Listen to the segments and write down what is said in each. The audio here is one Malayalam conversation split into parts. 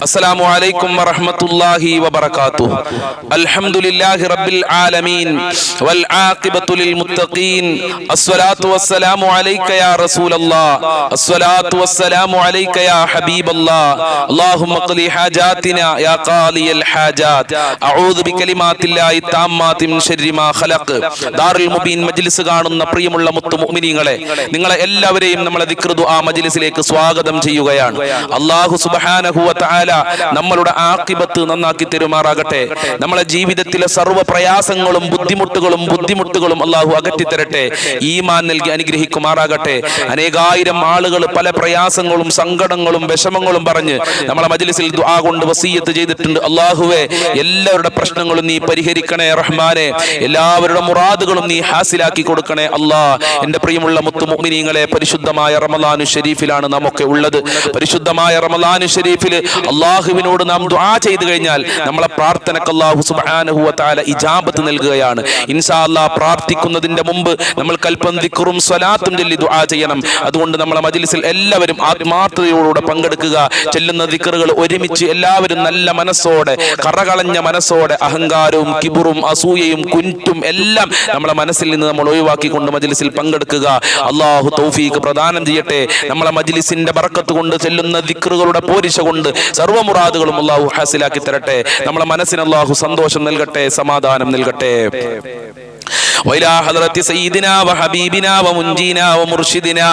السلام عليكم ورحمة الله وبركاته. الحمد لله رب العالمين والعاقبة للمتقين. الصلاة والسلام عليك يا رسول الله. الصلاة والسلام عليك يا حبيب الله. اللهم اقضِ حاجاتنا يا قاضي الحاجات. أعوذ بكلمات الله التامات من شر ما خلق. ദാറുൽ മുബീൻ മജ്ലിസ് കാണുന്ന പ്രിയമുള്ള മുത്തു മുഅ്മിനീങ്ങളെ, നിങ്ങളെ എല്ലാവരെയും നമ്മളെ ദിക്ർ ദുആ മജ്ലിസിലേക്ക് സ്വാഗതം ചെയ്യുകയാണ്. അല്ലാഹു സുബ്ഹാനഹു വ തആല നമ്മളുടെ ആഖിബത്ത് നന്നാക്കി തരുമാറാകട്ടെ. നമ്മളെ ജീവിതത്തിലെ സർവ്വ പ്രയാസങ്ങളും ബുദ്ധിമുട്ടുകളും അല്ലാഹു അകറ്റിത്തരട്ടെ. ഈമാൻ നൽകി അനുഗ്രഹിക്കുമാറാകട്ടെ. അനേകായിരം ആളുകൾ പല പ്രയാസങ്ങളും സങ്കടങ്ങളും വിഷമങ്ങളും പറഞ്ഞ് നമ്മളെ മജ്ലിസിൽ ദുആ കൊണ്ട് വസിയ്യത്ത് ചെയ്തിട്ടുണ്ട്. അല്ലാഹുവേ, എല്ലാവരുടെ പ്രശ്നങ്ങളും നീ പരിഹരിക്കണേ റഹ്മാനെ. എല്ലാവരുടെ മുറാദുകളും നീ ഹാസിലാക്കി കൊടുക്കണേ അല്ലാ. എൻ്റെ പ്രിയമുള്ള മുത്തു മുഅ്മിനീങ്ങളെ, പരിശുദ്ധമായ റമളാനു ശരീഫിലാണ് നമുക്ക് ഉള്ളത്. പരിശുദ്ധമായ റമളാനു ശരീഫിൽ അല്ലാഹുവിനോട് നാം ദുആ ചെയ്തു കഴിഞ്ഞാൽ നമ്മളെ പ്രാർത്ഥനക്ക് അല്ലാഹു സുബ്ഹാനഹു വ തആല ഇജാബത്ത് നൽകുകയാണ്. ഇൻഷാ അല്ലാഹ് പ്രാർത്ഥിക്കുന്നതിന്റെ മുമ്പ് നമ്മൾ കൽപ്പൻ ദിക്റും സ്വലാത്തും ചൊല്ലി ദുആ ചെയ്യണം. അതുകൊണ്ട് നമ്മളെ മജ്ലിസിൽ എല്ലാവരും ആത്മാർത്ഥതയോടെ പങ്കെടുക്കുക. ചെല്ലുന്ന ദിക്റുകൾ ഒരുമിച്ച് എല്ലാവരും നല്ല മനസ്സോടെ, കറകളഞ്ഞ മനസ്സോടെ, അഹങ്കാരവും കിബറും അസൂയയും കുൻറ്റും എല്ലാം നമ്മളെ മനസ്സിൽ നിന്ന് നമ്മൾ ഒഴിവാക്കിക്കൊണ്ട് മജ്ലിസിൽ പങ്കെടുക്കുക. അല്ലാഹു തൗഫീഖ് പ്രദാനം ചെയ്യട്ടെ. നമ്മളെ മജ്ലിസിന്റെ ബറക്കത്ത് കൊണ്ട് ചെല്ലുന്ന ദിക്റുകളുടെ പോരിശ കൊണ്ട് സർവ്വ മുറാദുകളും അല്ലാഹു ഹാസിലാക്കി തരട്ടെ. നമ്മളെ മനസ്സിന് അല്ലാഹു സന്തോഷം നൽകട്ടെ, സമാധാനം നൽകട്ടെ. وإلى حضرة سيدنا وحبيبنا ومنجينا ومرشدنا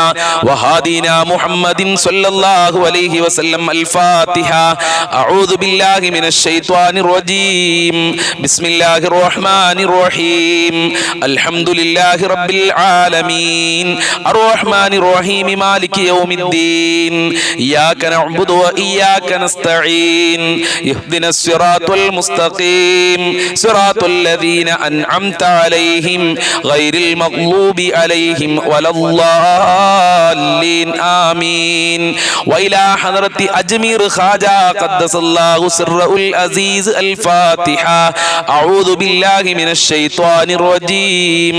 وهادينا محمد صلى الله عليه وسلم. الفاتحة. أعوذ بالله من الشيطان الرجيم. بسم الله الرحمن الرحيم. الحمد لله رب العالمين الرحمن الرحيم مالك يوم الدين. إياك نعبد وإياك نستعين. اهدنا الصراط المستقيم صراط الذين أنعمت عليهم غير المغضوب عليهم ولا الضالين. آمين. وإلى حضرة أجمير خواجة قدس الله سره العزيز. الفاتحة. أعوذ بالله من الشيطان الرجيم.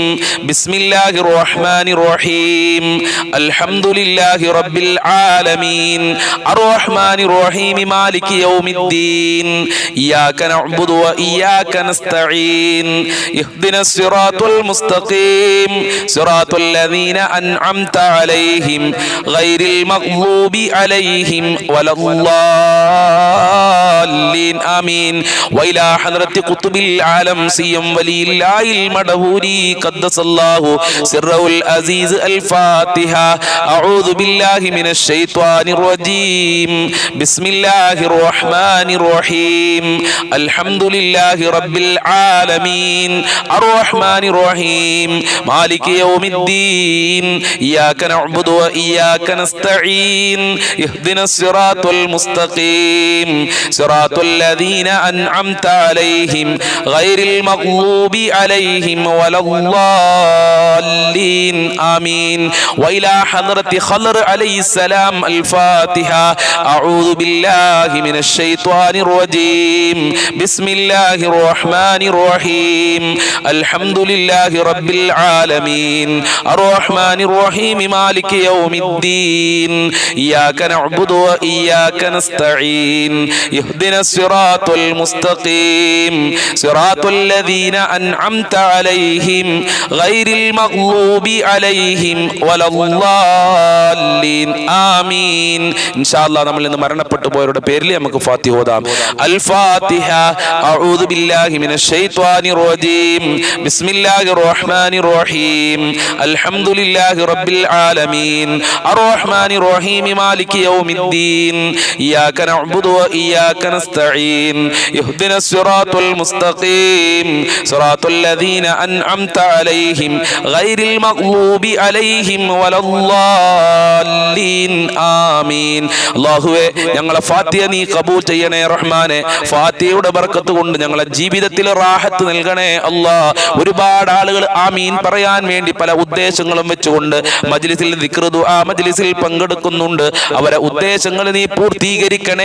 بسم الله الرحمن الرحيم. الحمد لله رب العالمين الرحمن الرحيم مالك يوم الدين. إياك نعبد وإياك نستعين. اهدنا الصراط المستقيم صراط الذين أنعمت عليهم غير المغضوب عليهم ولا الضالين. آمين. وإلى حضرة قطب العالم سيم ولي الله المدهوري قدس الله سره العزيز. الفاتحة. أعوذ بالله من الشيطان الرجيم. بسم الله الرحمن الرحيم. الحمد لله رب العالمين الرحمن الرحيم مالك يوم الدين. إياك نعبد وإياك نستعين. اهدنا الصراط المستقيم صراط الذين أنعمت عليهم غير المغضوب عليهم ولا الضالين. آمين. وإلى حضرة خضر عليه السلام. الفاتحة. أعوذ بالله من الشيطان الرجيم. بسم الله الرحمن الرحيم. الحمد لله رب العالمين الرحمن الرحيم مالك يوم الدين. إياك نعبد وإياك نستعين. اهدنا الصراط المستقيم صراط الذين أنعمت عليهم غير المغضوب عليهم ولا الضالين. آمين. إن شاء الله നമ്മൾ ഇന്ന് മരണപ്പെട്ടു പോയവരുടെ പേരിൽ നമുക്ക് ഫാത്തിഹ ഓതാം. الفاتحة. أعوذ بالله من الشيطان الرجيم. بسم الله الرحمن الرحيم. الحمد لله رب العالمين الرحمن الرحيم مالك يوم الدين. إياك نعبد وإياك نستعين. اهدنا الصراط المستقيم صراط الذين أنعمت عليهم غير المغضوب عليهم ولا الضالين. آمين. അല്ലാഹുവേ, ഞങ്ങളെ ഫാത്തിഹ നീ ഖബൂൽ ചെയ്യണേ റഹ്മാനെ. ഫാത്തിഹയുടെ ബർക്കത്ത് കൊണ്ട് ഞങ്ങളെ ജീവിതത്തിൽ റാഹത്ത് നൽകണേ അല്ലാ. ഒരുപാട് ആളുകൾ ആമീൻ പറയാൻ വേണ്ടി പല ഉദ്ദേശങ്ങളും വെച്ചുകൊണ്ട് മജ്ലിസിൽ ദിക്ർ ദുആ മജ്ലിസിൽ പങ്കെടുക്കുന്നുണ്ട്. അവരെ ഉദ്ദേശങ്ങൾ നീ പൂർത്തീകരിക്കണേ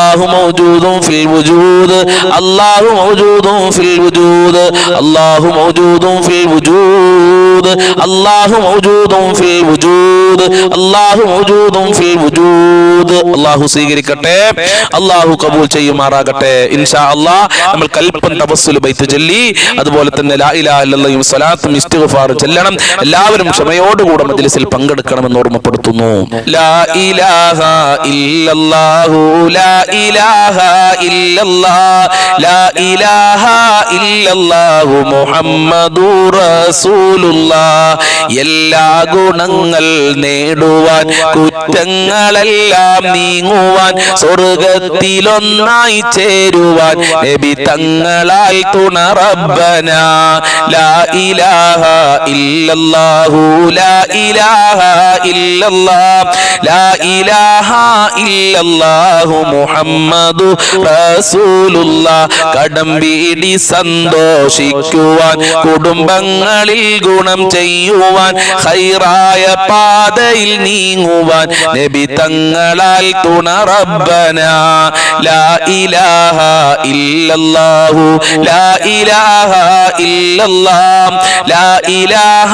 അല്ലാഹു മൗജൂദുൻ ഫിൽ വജൂദ് അല്ലാഹു മൗജൂദുൻ ഫിൽ വജൂദ് അല്ലാഹു മൗജൂദുൻ ഫിൽ വജൂദ് അല്ലാഹു മൗജൂദുൻ ഫിൽ വജൂദ് അല്ലാഹു മൗജൂദുൻ ഫിൽ വജൂദ്. അല്ലാഹു സ്വീകരിക്കട്ടെ, അല്ലാഹു കബൂൽ ചെയ്യുമാറാകട്ടെ. ഇൻഷാ അല്ലാഹ് നമ്മൾ കൽപ്പൻ തവസ്സുൽ ബൈത്ത് ചൊല്ലി അതുപോലെ തന്നെ ലാ ഇലാഹ ഇല്ലല്ലാഹും സ്വലാത്തും ഇസ്തിഗ്ഫാറും ചൊല്ലണം. എല്ലാവരും ക്ഷമയോടുകൂടെ മജ്ലിസിൽ പങ്കെടുക്കണമെന്ന് ഓർമ്മപ്പെടുത്തുന്നു. ലാ ഇലാഹ ഇല്ലല്ലാഹു ലാ ഇലാഹ ഇല്ലല്ലാഹ് ലാ ഇലാഹ ഇല്ലല്ലാഹു മുഹമ്മദുർ റസൂലുള്ളാഹ്. എല്ലാ ഗുണങ്ങൾ നേടുവാൻ കുറ്റങ്ങളെല്ലാം നീങ്ങുവാൻ സ്വർഗത്തിലൊന്നായി ചേരുവാൻ നബി തങ്ങളാൽ തുണ റബ്ബനാ. ലാ ഇലാഹ ഇല്ലല്ലാഹു ലാ ഇലാഹ ഇല്ലല്ലാഹ് ലാ ഇലാഹ ഇല്ലല്ലാഹു മുഹമ്മദു റസൂലുള്ളാഹ്. കടംവീടി സന്തോഷിക്കുവാൻ കുടുംബങ്ങളിൽ ഗുണം ചെയ്യുവാൻ ഖൈറായ പാതയിൽ നീങ്ങുവാൻ നബി തങ്ങളാൽ തുണ റബ്ബനാ. ലാ ഇലാഹ ഇല്ലല്ലാഹു ലാ ഇലാഹ ഇല്ലല്ലാഹ് ലാ ഇലാഹ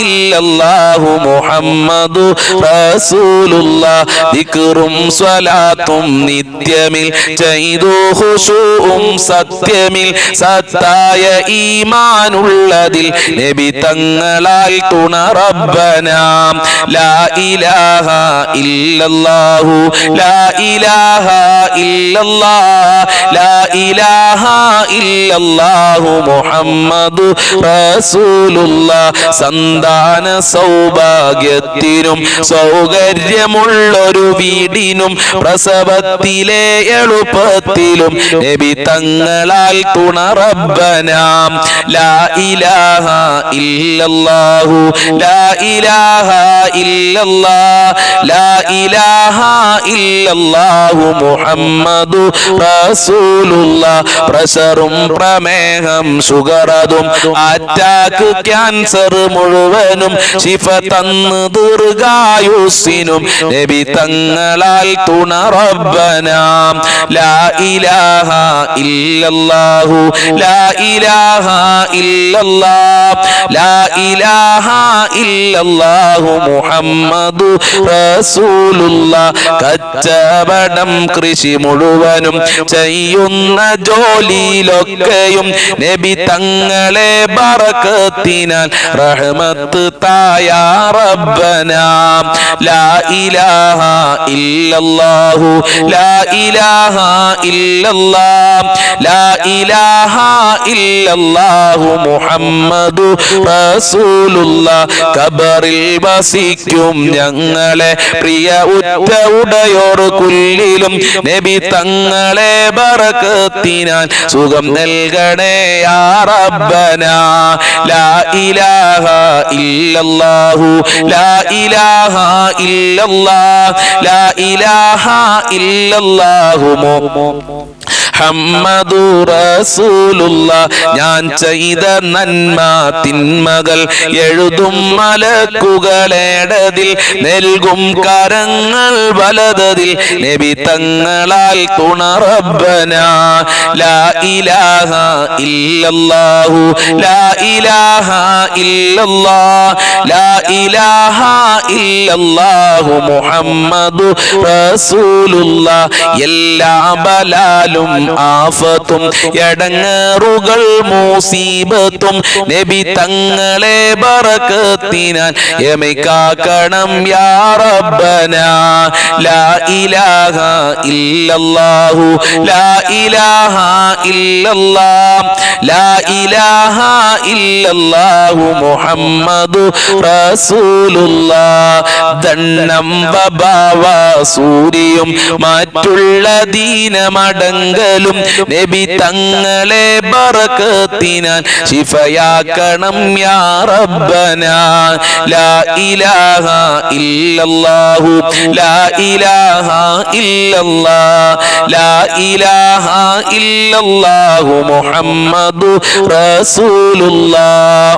ഇല്ലല്ലാഹു മുഹമ്മദു റസൂലുള്ളാഹ്. ദിക്റും സ്വലാത്തും നിത്യമിൽ ചെയ്തു ഖുശൂഉം സത്യമിൽ സത്തായ ഈമാനുള്ളതിൽ നബി തങ്ങളാൽ തുണ റബ്ബനാ. ലാ ഇലാഹ ഇല്ലല്ലാഹു ലാ ഇലാഹ ഇല്ലല്ലാഹ് ലാ ഇലാഹ ഇല്ലല്ലാഹു മുഹമ്മദു റസൂലുള്ളാഹ്. സന്താന സൗഭാഗ്യത്തിനും സൗകര്യമുള്ളൊരു വീടിനും പ്രസവത്തിലെ എളുപ്പത്തിലും നബി തങ്ങളാൽ തുണ റബ്ബനാ. ലാ ഇലാഹ ഇല്ലല്ലാഹു ലാ ഇലാഹ ഇല്ലല്ലാഹ് ലാ ഇലാഹ ഇല്ലല്ലാഹു മുഹമ്മദു റസൂലുള്ളാഹ്. പ്രഷറും പ്രമേഹം ഷുഗറതും അറ്റാക്ക് ക്യാൻസർ മുഴുവനും ശിഫ തന്ന് ദീർഘായുസ്സിനും നബി തങ്ങളാൽ തുണ റബ്ബനാ. ലാ ഇലാഹ ഇല്ലല്ലാഹു ലാ ഇലാഹ ഇല്ലല്ലാഹ് ലാ ഇലാഹ ഇല്ലല്ലാഹു മുഹമ്മദു റസൂലുള്ളാഹ്. കച്ചവടം കൃഷി മുഴുവനും ചെയ്യുന്ന ജോലിയിലൊക്കെയും നബി തങ്ങളെ ബറക്കത്തിനാൽ റഹ്മത്ത് തായാ റബ്ബനാ. ലാ ഇലാഹ ഇല്ലല്ലാഹു ലാ ഇലാഹ ഇല്ലല്ലാഹ് ലാ ഇലാഹ ഇല്ലല്ലാഹു മുഹമ്മദു റസൂലുള്ളാഹ്. ഖബറിൽ വസിക്കും ഞങ്ങളെ പ്രിയ ഉറ്റ ഉടയോർ കുല്ലിലും നബി തങ്ങളെ ബറക്കത്തിനാൽ സുഖം നൽകണേ യാ റബ്ബനാ. ലാ ഇലാഹ ഇല്ലല്ലാഹു ലാ ഇലാഹ ഇല്ലല്ലാഹ് ലാ ഇലാഹ ഇല്ലല്ലാഹു മുഹമ്മദു റസൂലുള്ളാഹ്. ഞാൻ ചെയ്ത നന്മ തിന്മകൾ എഴുതും മലക്കുകളേടതിൽ നൽകും കരങ്ങൾ വലതതിൽ നബി തങ്ങളാൽ തുണ റബ്ബനാ. ലാ ഇലാഹ ഇല്ലല്ലാഹു ലാ ഇലാഹ ഇല്ലല്ലാഹ് ലാ ഇലാഹ ഇല്ലല്ലാഹു മുഹമ്മദു റസൂലുള്ളാഹ്. എല്ലാ ബലാലും ആഫത്തും എടങ്ങേറുകൾ മുസീബത്തും നബി തങ്ങളെ ബറക്കത്തിനാൽ യമൈക്കാക്കണം യാ റബ്ബനാ. ലാ ഇലാഹ ഇല്ലല്ലാഹു ലാ ഇലാഹ ഇല്ലല്ലാഹ് ലാ ഇലാഹ ഇല്ലല്ലാഹു മുഹമ്മദു റസൂലുള്ളാഹ്. ദണ്ണം വബാവ സൂരിയും മറ്റുള്ള ദീനമടങ്കലും നബി തങ്ങളെ ബറക്കത്തിനാൽ ശിഫയാക്കണം യാ റബ്ബനാ. ലാ ഇലാഹ ഇല്ലല്ലാഹു ലാ ഇലാഹ ഇല്ലല്ലാഹ് ലാ ഇലാഹ ഇല്ലല്ലാഹു മുഹമ്മദു റസൂലുള്ളാഹ്.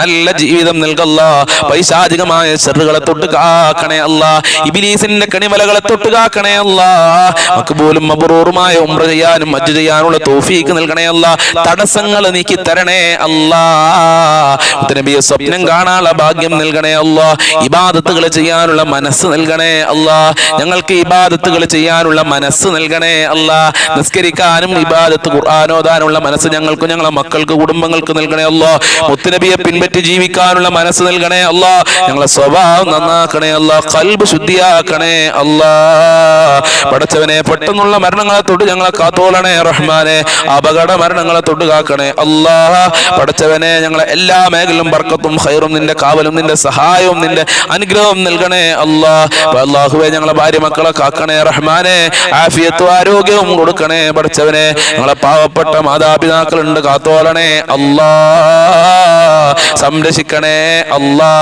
നല്ല ജീവിതം നൽകല്ല. പൈശാചികമായ ശർറുകളെ തൊട്ട് കാക്കണേ അല്ലാ. ഇബ്ലീസിന്റെ കണിമലകളെ തൊട്ട് കാക്കണേ അല്ലാ. മഖ്ബൂലും മബ്റൂറുമായ ഉംറ ചെയ്യാനും ഹജ്ജ് ചെയ്യാനുള്ള തൗഫീഖ് നൽകണേ അല്ലാ. തടസ്സങ്ങൾ നീക്കി തരണേ അല്ലാ. നബിയെ സ്വപ്നം കാണാനുള്ള ഭാഗ്യം നൽകണേ അല്ലാ. ഇബാദത്തുകൾ ചെയ്യാനുള്ള മനസ്സ് നൽകണേ അല്ലാ. ഞങ്ങൾക്ക് ഇബാദത്തുകൾ ചെയ്യാനുള്ള മനസ്സ് നൽകണേ അല്ലാ. നിസ്കരിക്കാനും ഇബാദത്ത് ഖുർആൻ ഓതാനുള്ള മനസ്സ് ഞങ്ങൾക്കും ഞങ്ങളെ മക്കൾക്ക് കുടുംബങ്ങൾക്ക് നൽകണേ അല്ലാ. മുത്തുനബിയെ പിൻപറ്റി ജീവിക്കാനുള്ള മനസ്സ് നൽകണേ അല്ലാ. ഞങ്ങളെ സ്വഭാവം നന്നാക്കണേ അല്ലാ. ഖൽബ് ശുദ്ധിയാക്കണേ അല്ലാ. പടച്ചവനെ പെട്ടെന്നുള്ള മരണങ്ങളെ തൊട്ട് ഞങ്ങളെ കാത്തോളണേ റഹ്മാനെ. അപകട മരണങ്ങളെ തൊട്ട് കാക്കണേ അല്ലാ. പടച്ചവനെ ഞങ്ങളെ എല്ലാ മേഖലയിലും ബർക്കത്തും ഖൈറും നിന്റെ കാവലും നിന്റെ സഹായവും നിന്റെ അനുഗ്രഹവും നൽകണേ അല്ലാ. അല്ലാഹുവേ ഞങ്ങളെ ഭാര്യ മക്കളെ കാക്കണേ റഹ്മാനെ. ആഫിയത്തും ആരോഗ്യവും കൊടുക്കണേ പടച്ചവനെ. ഞങ്ങളെ പാവപ്പെട്ട മാതാപിതാക്കളുണ്ട്, കാത്തോളണേ അല്ലാ. സംരക്ഷിക്കണേ അല്ലാ.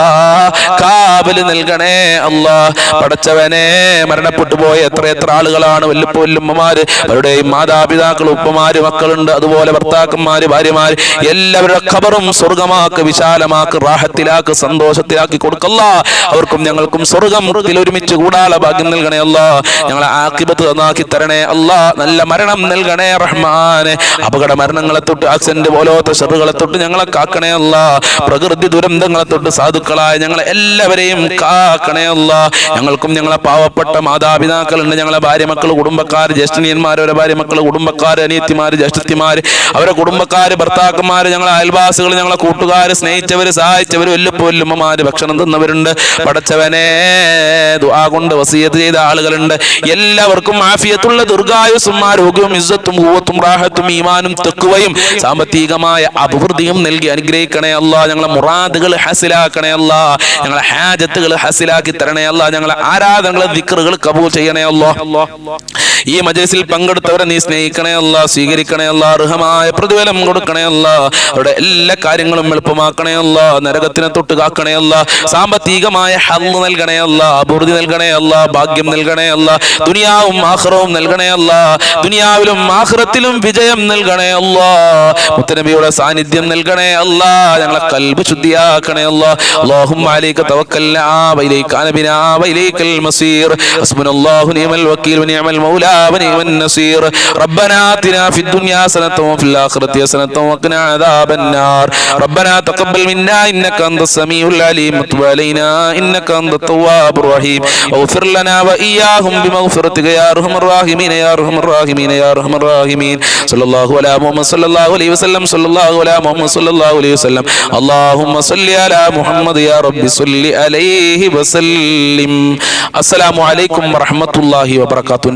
കാവല് നൽകണേ അല്ലാ. പടച്ചവനെ മരണപ്പെട്ടു പോയ എത്ര ആളുകളാണ്. വല്ലുപ്പമാര്, അവരുടെയും മാതാപിതാക്കൾ, ഉപ്പമാര്, മക്കളുണ്ട്, അതുപോലെ ഭർത്താക്കന്മാര്, ഭാര്യമാര്, എല്ലാവരുടെ ഖബറും സ്വർഗമാക്ക്, വിശാലമാക്ക്, റാഹത്തിലാക്ക്, സന്തോഷത്തിലാക്കി കൊടുക്കല്ല. അവർക്കും ഞങ്ങൾക്കും സ്വർഗം ഒരുമിച്ച് കൂടാനുള്ള ഭാഗ്യം നൽകണേ അല്ലാ. ഞങ്ങളെ ആഖിബത്ത് നന്നാക്കി തരണേ അല്ലാ. നല്ല മരണം നൽകണേ റഹ്മാനെ. അപകട മരണങ്ങളെ തൊട്ട്, ആക്സിഡന്റ് പോലത്തെ ഷറുകളെ തൊട്ട് ഞങ്ങളെ കാക്കണേ അല്ലാ. പ്രകൃതി ദുരന്തങ്ങളെ തൊട്ട് സാധുക്കളായ ഞങ്ങളെ എല്ലാവരെയും കാക്കണേ അല്ലാ. ഞങ്ങൾക്കും ഞങ്ങളെ പാവപ്പെട്ട മാതാപിതാക്കളുണ്ട്, ഞങ്ങളെ ഭാര്യ മക്കൾ, കുടുംബക്കാർ, ജ്യേഷ്ഠനിയന്മാർ, അവരെ ഭാര്യ മക്കൾ, കുടുംബക്കാർ, അനിയത്തിമാര്, ജ്യേഷ്ഠത്തിമാര്, അവരെ കുടുംബക്കാര്, ഭർത്താക്കന്മാര്, ഞങ്ങളെ അയൽവാസികൾ, ഞങ്ങളെ കൂട്ടുകാര്, സ്നേഹിച്ചവര്, സഹായിച്ചവര്, വല്ലുപ്പമാര്, ഭക്ഷണം തന്നവരുണ്ട്. പടച്ചവനെ ദുആ കൊണ്ട് വസിയത്ത് ചെയ്ത ആളുകളുണ്ട്. എല്ലാവർക്കും ആഫിയത്തുള്ള ദീർഘായുസ്സും ആരോഗ്യവും ഇസ്സത്തും ഖുവ്വത്തും റാഹത്തും ഈമാനും തഖ്വയും സാമ്പത്തികമായ അഭിവൃദ്ധിയും നൽകി അനുഗ്രഹിക്കണേ അല്ലാ. ഞങ്ങളെ മുറാദുകൾ ഹസിലാക്കണേ അല്ലാ. ഞങ്ങളെ ഹാജത്തുകൾ ഹസിലാക്കി തരണേ അല്ലാ. ഞങ്ങളെ ആരാധനകളെ ദിക്റുകൾ കബൂൽ ചെയ്യണേ അല്ലാ. ഈ മജ്‌ലിസിൽ പങ്കെടുത്തവരെ നീ സ്നേഹിക്കണേ അല്ലാ, സ്വീകരിക്കണേ അല്ലാ. അർഹമായ പ്രതിഫലം കൊടുക്കണേ അല്ലാ. അവരുടെ എല്ലാ കാര്യങ്ങളും എളുപ്പമാക്കണേ അല്ലാ. നരകത്തിനെ തൊട്ട് കാക്കണേ അല്ലാ. സാമ്പത്തികമായ ഹല്ല് നൽകണേ അല്ലാ. അഭിവൃദ്ധി നൽകണേ അല്ലാ. ഭാഗ്യം നൽകണേ അല്ലാ. ദുനിയാവും ആഖിറവും നൽകണേ അല്ലാ. ദുനിയാവിലും ആഖിറത്തിലും വിജയം നൽകണേ അല്ലാ. മുത്തനബിയുടെ സാന്നിധ്യം നൽകണേ അല്ലാ. ഞങ്ങളെ ഖൽബ് ശുദ്ധിയാക്കണേ അല്ലാ. അല്ലാഹുമ്മ അലൈക തവക്കൽനാ വഇലൈക അനബിനാ വഇലൈകൽ മസീർ. ഹസ്ബുനല്ലാഹു നിഅമൽ വകീൽ വനിഅമൽ മൗലാ വനിഅമൻ നസീർ. റബ്ബനാ ആതിനാ ഫിദ് ദുനിയാ ഹസനതൻ വഫിൽ ആഖിറതി ഹസനതൻ വഖിനാ അദാബൻ നാർ. റബ്ബനാ തഖബ്ബൽ മിന്നാ ഇന്നക അൻതസ് സമീഉൽ അലീം വതുബ് അലൈനാ ഇന്നക അൻതത് തവ്വാബുർ റഹീം. വഗ്ഫിർ ലനാ വഇയ്യാഹും ബിമഗ്ഫിറതിക യാ അർഹമർ റഹീമീൻ യാ അർഹമർ റഹീമീൻ യാ അർഹമർ റഹീമീൻ. സല്ലല്ലാഹു അലാ മുഹമ്മദ് സല്ലല്ലാഹു അലൈഹി വസല്ലം. സല്ലല്ലാഹു അലാ മുഹമ്മദ് സല്ലല്ലാഹു അലൈഹി വസല്ലം. അല്ലാഹുമ്മ സല്ലി അലാ മുഹമ്മദ് യാ റബ്ബി സല്ലി അലൈഹി വസല്ലിം. അസ്സലാമു അലൈക്കും വറഹ്മത്തുള്ളാഹി വബറകാതുഹു.